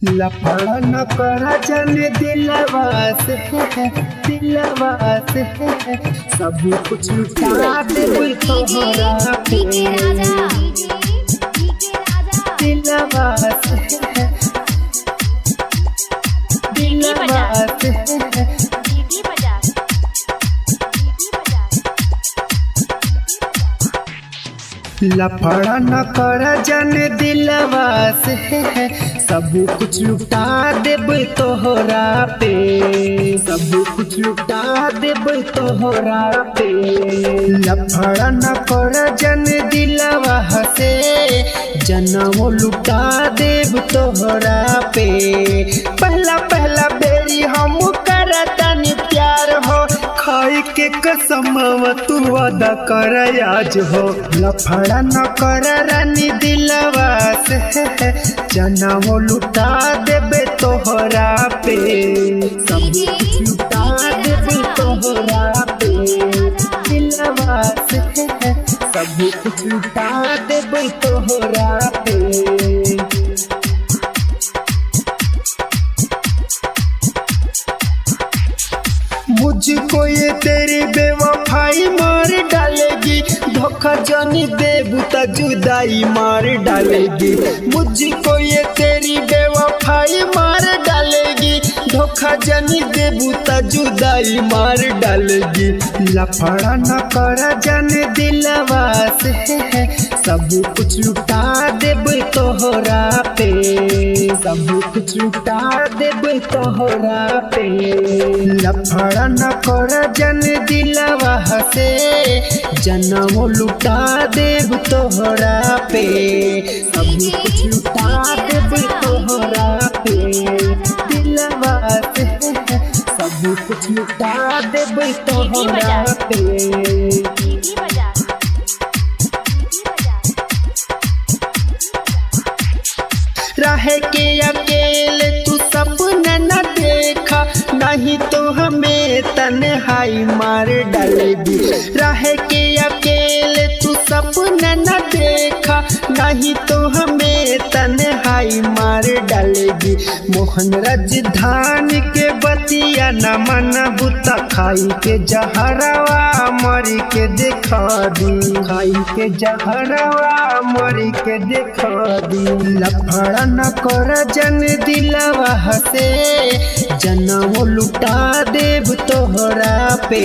लफड़ा न करा जाने दिलवा से सब कुछ लुटा दे तोहरा पे दिलवा से लफड़ा न करा जाने दिलवा से सब कुछ लुटा देब तोहरा पे सब कुछ लुटा देब तोहरा पे लफड़ा न करा जाने दिलवा से जनम लुटा देब तोहरा पे पहला पहला बेरी हम करतनी प्यार हो खाई के कसम तू वादा कर आज हो लफड़ा न कर रानी दिलवा से जनम लुटा देबे तोहरा पे सब कुछ लुटा देबे तोहरा पे दिलवा से सब कुछ लुटा देबे तोहरा पे मुझको ये तेरी बेवफाई मार डालेगी धोखा जानी देबू त जुदाई मार डालेगी मुझको ये तेरी बेवफाई मार डालेगी धोखा जानी देबू त जुदाई मार डालेगी लफड़ा न कर जाने दिलवा से सब कुछ लुटा देब तोहरा पे सब कुछ लुटा देब तोहरा पे लफड़ा न कर जन दिलवा से जनम लुटा देब तोहरा पे सब कुछ लुटा देब तोहरा पे दिलवा से सब कुछ लुटा देब तोहरा पे रहे के अकेले तू सपना न देखा नहीं तो हमें तन्हाई मार डालेगी रहे के अकेले तू सपना न देखा नहीं तो हमें तन्हाई मार डालेगी मोहन राजधानी के बतिया न मन बुता खाई के जहरवा मरी के देखा दी खाई के जहरवा मरी के देखा दी लफड़ा न कर जन दिलवा से जनम लुटा देब तोहरा पे